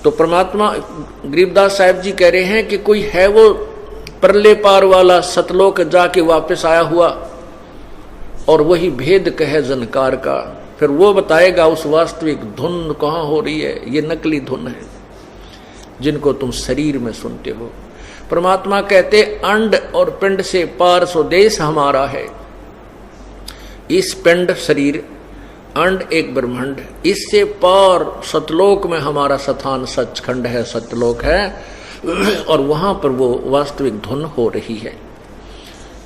तो परमात्मा गरीबदास साहब जी कह रहे हैं कि कोई है वो परले पार वाला सतलोक जाके वापस आया हुआ, और वही भेद कहे जनकार का, फिर वो बताएगा उस वास्तविक धुन कहाँ हो रही है। ये नकली धुन है जिनको तुम शरीर में सुनते हो। परमात्मा कहते अंड और पिंड से पार स्वदेश हमारा है। इस पिंड शरीर, अंड एक ब्रह्मांड, इससे पार सतलोक में हमारा स्थान सचखंड है, सतलोक है, और वहां पर वो वास्तविक धुन हो रही है।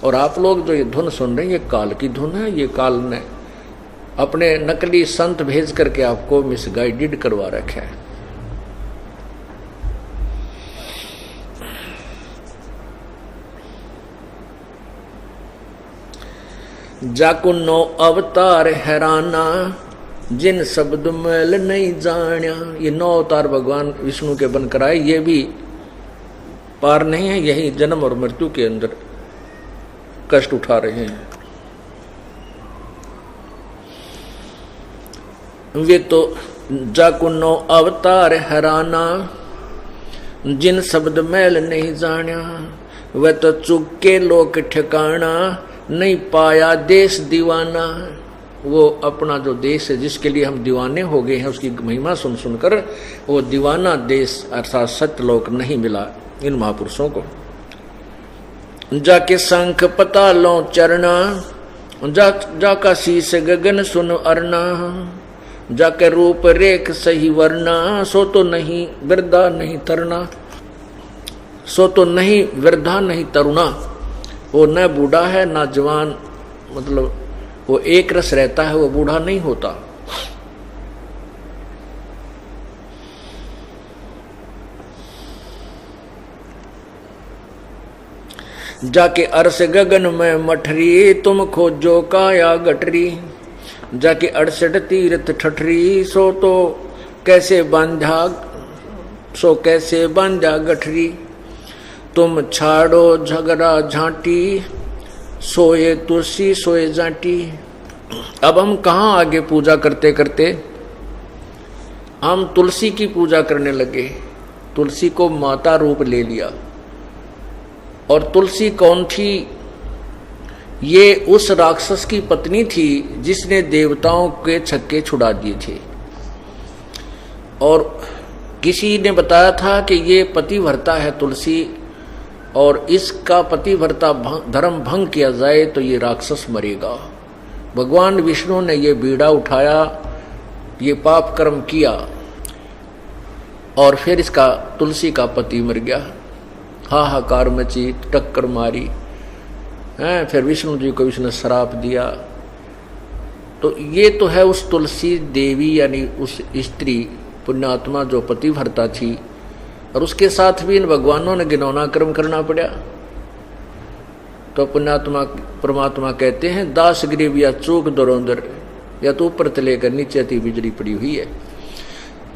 और आप लोग जो ये धुन सुन रहे हैं, ये काल की धुन है। ये काल ने अपने नकली संत भेज करके आपको मिसगाइडेड करवा रखा है। जाको नौ अवतार हैराना, जिन शब्द मैल नहीं जानिया। ये 9 अवतार भगवान विष्णु के बनकर आए, ये भी पार नहीं है, यही जन्म और मृत्यु के अंदर कष्ट उठा रहे हैं। वे तो जाको 9 अवतार हैराना, जिन शब्द मैल नहीं जानिया। वह तो चुक के लोक ठिकाना, नहीं पाया देश दीवाना। वो अपना जो देश है जिसके लिए हम दीवाने हो गए हैं, उसकी महिमा सुन सुनकर वो दीवाना देश अर्थात सत्यलोक नहीं मिला इन महापुरुषों को। जाके शंख पता लो चरना, जाका शीश गगन सुन अरना। जाके रूप रेख सही वरना, सो तो नहीं वृद्धा नहीं तरना। सो तो नहीं वृद्धा नहीं तरुणा। वो न बूढ़ा है न जवान, मतलब वो एक रस रहता है, वो बूढ़ा नहीं होता। जाके अरस गगन में मठरी, तुम खोजो काया गठरी। जाके 68 तीर्थ ठठरी, सो तो कैसे बांधा, सो कैसे बांधा गठरी। तुम छाड़ो झगड़ा झांटी, सोए तुलसी सोए जाटी। अब हम कहाँ आगे पूजा करते करते हम तुलसी की पूजा करने लगे, तुलसी को माता रूप ले लिया। और तुलसी कौन थी? ये उस राक्षस की पत्नी थी जिसने देवताओं के छक्के छुड़ा दिए थे। और किसी ने बताया था कि ये पतिव्रता है तुलसी, और इसका पतिव्रता धर्म भंग किया जाए तो ये राक्षस मरेगा। भगवान विष्णु ने ये बीड़ा उठाया, ये पाप कर्म किया, और फिर इसका तुलसी का पति मर गया। हाहाकार मची, टक्कर मारी हैं, फिर विष्णु जी को विष्णु ने श्राप दिया। तो ये तो है उस तुलसी देवी यानी उस स्त्री पुण्यात्मा जो पतिव्रता थी, और उसके साथ भी इन भगवानों ने घिनौना कर्म करना पड़ा। तो पुण्यात्मा परमात्मा कहते हैं दास ग्रीव या चूक दरोंदर, या तो ऊपर तले कर नीचे अति बिजली पड़ी हुई है।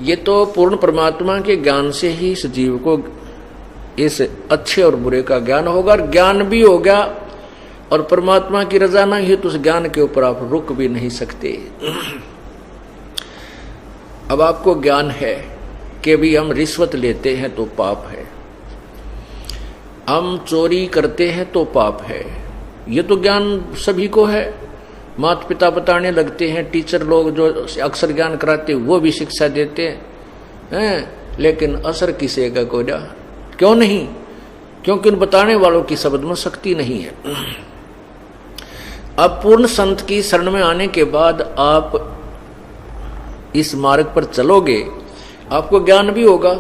ये तो पूर्ण परमात्मा के ज्ञान से ही इस जीव को इस अच्छे और बुरे का ज्ञान होगा, और ज्ञान भी हो गया और परमात्मा की रजा नहीं है तो उस ज्ञान के ऊपर आप रुक भी नहीं सकते। अब आपको ज्ञान है कि भी हम रिश्वत लेते हैं तो पाप है, हम चोरी करते हैं तो पाप है, ये तो ज्ञान सभी को है। माता पिता बताने लगते हैं, टीचर लोग जो अक्सर ज्ञान कराते वो भी शिक्षा देते हैं, लेकिन असर किसेगा कोई क्यों नहीं? क्योंकि उन बताने वालों की शब्द में शक्ति नहीं है। अब पूर्ण संत की शरण में आने के बाद आप इस मार्ग पर चलोगे, आपको ज्ञान भी होगा,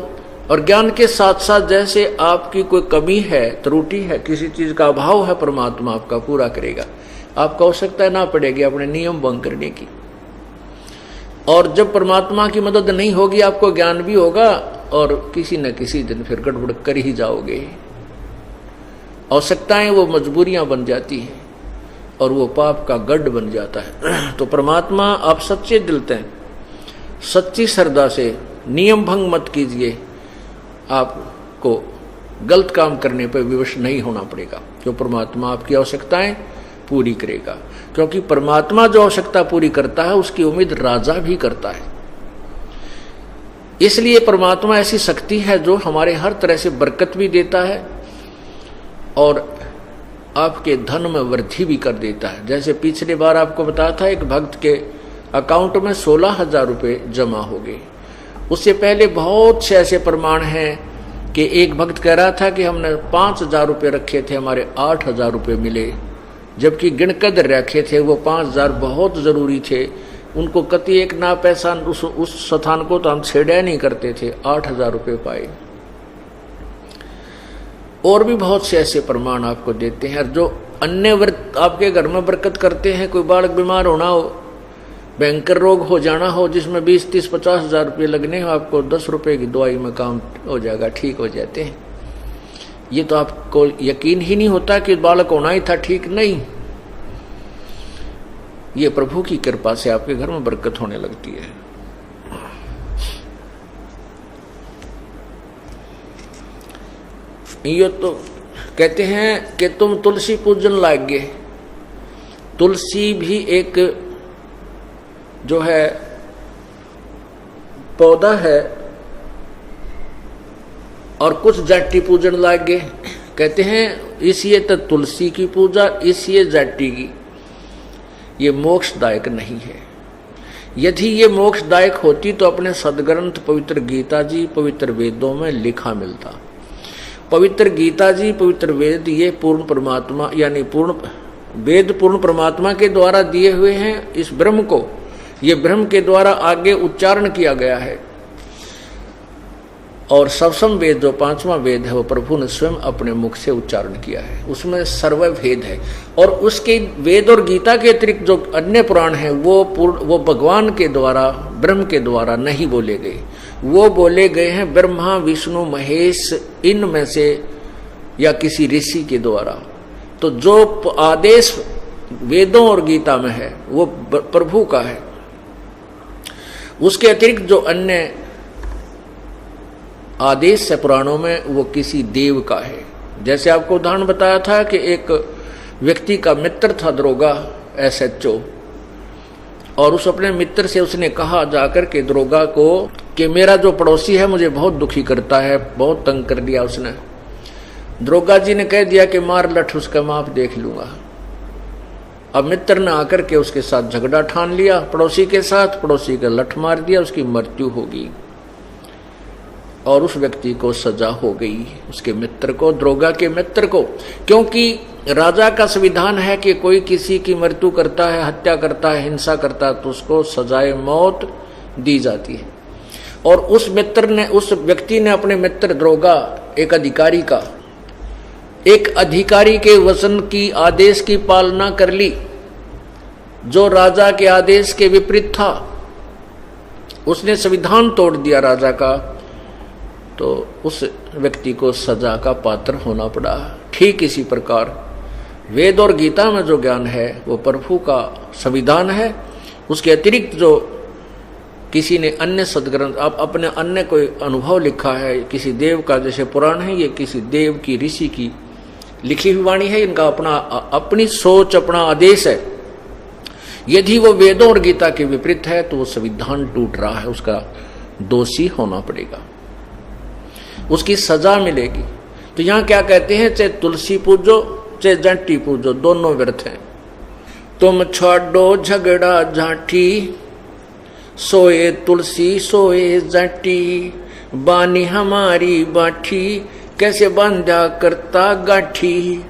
और ज्ञान के साथ साथ जैसे आपकी कोई कमी है, त्रुटि है, किसी चीज का अभाव है, परमात्मा आपका पूरा करेगा। आपको आवश्यकता ना पड़ेगी अपने नियम भंग करने की। और जब परमात्मा की मदद नहीं होगी, आपको ज्ञान भी होगा और किसी न किसी दिन फिर गड़बड़ कर ही जाओगे। आवश्यकताएं वो मजबूरियां बन जाती हैं और वो पाप का गढ़ बन जाता है। तो परमात्मा आप सच्चे दिल से, सच्ची श्रद्धा से नियम भंग मत कीजिए, आपको गलत काम करने पर विवश नहीं होना पड़ेगा, जो परमात्मा आपकी आवश्यकताएं पूरी करेगा। क्योंकि परमात्मा जो आवश्यकता पूरी करता है उसकी उम्मीद राजा भी करता है। इसलिए परमात्मा ऐसी शक्ति है जो हमारे हर तरह से बरकत भी देता है और आपके धन में वृद्धि भी कर देता है। जैसे पिछली बार आपको बताया था, एक भक्त के अकाउंट में 16,000 रुपये जमा हो गए। उससे पहले बहुत से ऐसे प्रमाण हैं कि एक भक्त कह रहा था कि हमने 5,000 रुपये रखे थे, हमारे 8,000 रुपये मिले, जबकि गिनकर रखे थे वो 5,000 बहुत ज़रूरी थे। उनको कति एक ना पैसा उस स्थान को तो हम छेड़ा नहीं करते थे, 8,000 रुपये पाए। और भी बहुत से ऐसे प्रमाण आपको देते हैं। जो अन्य व्रत आपके घर में बरकत करते हैं, कोई बालक बीमार होना हो, भयंकर रोग हो जाना हो जिसमें 20, 30, 50,000 रुपये लगने हो, आपको 10 रुपये की दवाई में काम हो जाएगा, ठीक हो जाते हैं। ये तो आपको यकीन ही नहीं होता कि बालक होना ही था, ठीक नहीं। ये प्रभु की कृपा से आपके घर में बरकत होने लगती है। ये तो कहते हैं कि तुम तुलसी पूजन लागे। तुलसी भी एक जो है पौधा है और कुछ जाति पूजन लागे। कहते हैं इसलिए तो तुलसी की पूजा, इसलिए जाति की। ये मोक्षदायक नहीं है। यदि ये मोक्षदायक होती तो अपने सदग्रंथ पवित्र गीता जी, पवित्र वेदों में लिखा मिलता। पवित्र गीता जी, पवित्र वेद, ये पूर्ण परमात्मा यानी पूर्ण वेद पूर्ण परमात्मा के द्वारा दिए हुए हैं। इस ब्रह्म को, ये ब्रह्म के द्वारा आगे उच्चारण किया गया है। और सवसम वेद जो 5वां वेद है वो प्रभु ने स्वयं अपने मुख से उच्चारण किया है। उसमें सर्ववेद है। और उसके वेद और गीता के अतिरिक्त जो अन्य पुराण हैं वो भगवान के द्वारा, ब्रह्म के द्वारा नहीं बोले गए। वो बोले गए हैं ब्रह्मा, विष्णु, महेश, इनमें से या किसी ऋषि के द्वारा। तो जो आदेश वेदों और गीता में है वो प्रभु का है। उसके अतिरिक्त जो अन्य आदेश है पुराणों में वो किसी देव का है। जैसे आपको उदाहरण बताया था कि एक व्यक्ति का मित्र था दरोगा SHO, और उस अपने मित्र से उसने कहा जाकर के दरोगा को कि मेरा जो पड़ोसी है मुझे बहुत दुखी करता है, बहुत तंग कर दिया उसने। दरोगा जी ने कह दिया कि मार लठ उसका माप देख लूंगा। अब मित्र ने आकर के उसके साथ झगड़ा ठान लिया पड़ोसी के साथ, पड़ोसी का लठ मार दिया, उसकी मृत्यु होगी और उस व्यक्ति को सजा हो गई, उसके मित्र को, दरोगा के मित्र को। क्योंकि राजा का संविधान है कि कोई किसी की मृत्यु करता है, हत्या करता है, हिंसा करता है तो उसको सजाए मौत दी जाती है। और उस व्यक्ति ने अपने मित्र दरोगा, एक अधिकारी के वचन की, आदेश की पालना कर ली जो राजा के आदेश के विपरीत था। उसने संविधान तोड़ दिया राजा का, तो उस व्यक्ति को सजा का पात्र होना पड़ा। ठीक इसी प्रकार वेद और गीता में जो ज्ञान है वो प्रभु का संविधान है। उसके अतिरिक्त जो किसी ने अन्य सदग्रंथ, आप अपने अन्य कोई अनुभव लिखा है किसी देव का, जैसे पुराण है, ये किसी देव की, ऋषि की लिखी हुई वाणी है, इनका अपनी सोच, अपना आदेश है। यदि वो वेदों और गीता के विपरीत है तो वो संविधान टूट रहा है, उसका दोषी होना पड़ेगा, उसकी सजा मिलेगी। तो यहां क्या कहते हैं, चाहे तुलसी पूजो चाहे जाटी पूजो, दोनों व्यर्थ हैं। तुम छोड़ो झगड़ा झांटी, सोए तुलसी सोए जाटी, बानी हमारी बाठी, कैसे बांधा करता गाठी।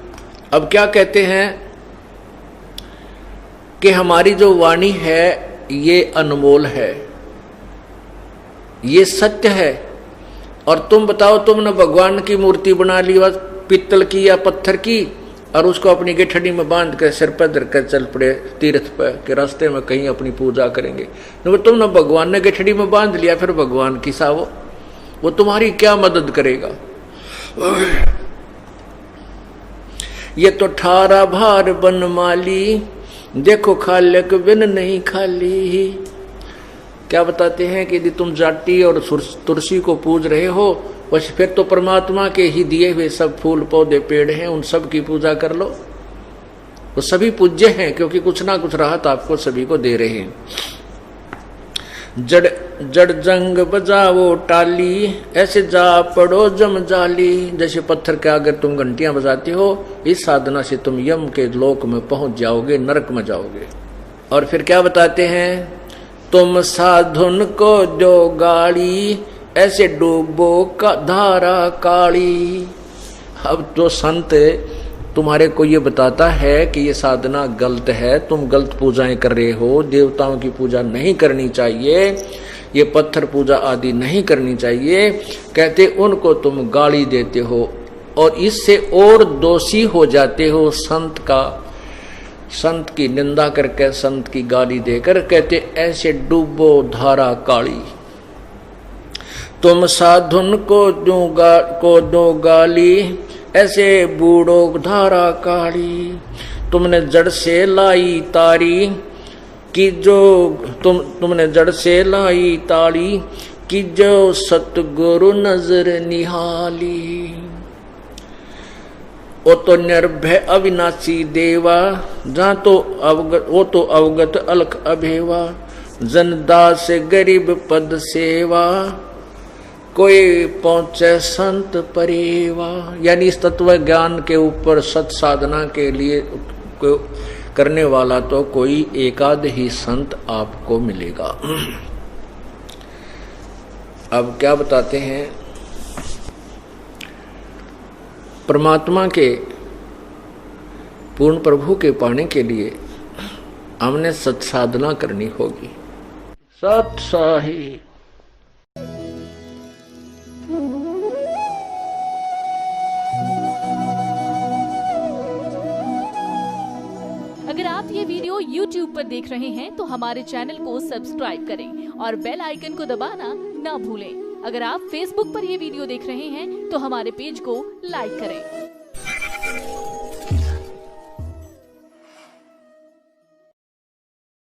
अब क्या कहते हैं कि हमारी जो वाणी है ये अनमोल है, ये सत्य है। और तुम बताओ, तुमने भगवान की मूर्ति बना ली पित्तल की या पत्थर की, और उसको अपनी गठड़ी में बांध कर सिर पर धरकर चल पड़े तीर्थ पर के रास्ते में कहीं अपनी पूजा करेंगे। तो तुमने भगवान ने गठड़ी में बांध लिया, फिर भगवान की सावो, वो तुम्हारी क्या मदद करेगा। ये तो ठारा भार बनमाली, देखो खालक बिन नहीं खाली। क्या बताते हैं कि यदि तुम जाटी और तुलसी को पूज रहे हो, बस फिर तो परमात्मा के ही दिए हुए सब फूल पौधे पेड़ हैं, उन सब की पूजा कर लो। वो सभी पूज्य हैं क्योंकि कुछ ना कुछ राहत आपको सभी को दे रहे हैं। जड़ जड़ जंग बजाओ टाली, ऐसे जा पड़ो जम जाली। जैसे पत्थर के आगे तुम घंटियां बजाते हो, इस साधना से तुम यम के लोक में पहुंच जाओगे, नरक में जाओगे। और फिर क्या बताते हैं, तुम साधुन को दो गाड़ी, ऐसे डूबो का धारा काली। अब तो संत तुम्हारे को ये बताता है कि ये साधना गलत है, तुम गलत पूजाएं कर रहे हो, देवताओं की पूजा नहीं करनी चाहिए, ये पत्थर पूजा आदि नहीं करनी चाहिए। कहते उनको तुम गाली देते हो और इससे और दोषी हो जाते हो संत की निंदा करके, संत की गाली देकर। कहते ऐसे डूबो धारा काली। तुम साधुन को दो गाली, ऐसे बूढ़ो धारा काली। तुमने जड़ से लाई तारी कि जो तुमने जड़ से लाई ताली कि जो सतगुरु नजर निहाली। वो तो निर्भय अविनाशी देवा, जहाँ तो अवगत अलख अभेवा। जनदास गरीब पद सेवा, कोई पहुंचे संत परेवा। यानी इस तत्व ज्ञान के ऊपर सत साधना के लिए करने वाला तो कोई एकाध ही संत आपको मिलेगा। अब क्या बताते हैं, परमात्मा के पूर्ण प्रभु के पाने के लिए हमने सत साधना करनी होगी। सत साही। अगर आप ये वीडियो YouTube पर देख रहे हैं तो हमारे चैनल को सब्सक्राइब करें और बेल आइकन को दबाना ना भूलें। अगर आप Facebook पर ये वीडियो देख रहे हैं तो हमारे पेज को लाइक करें।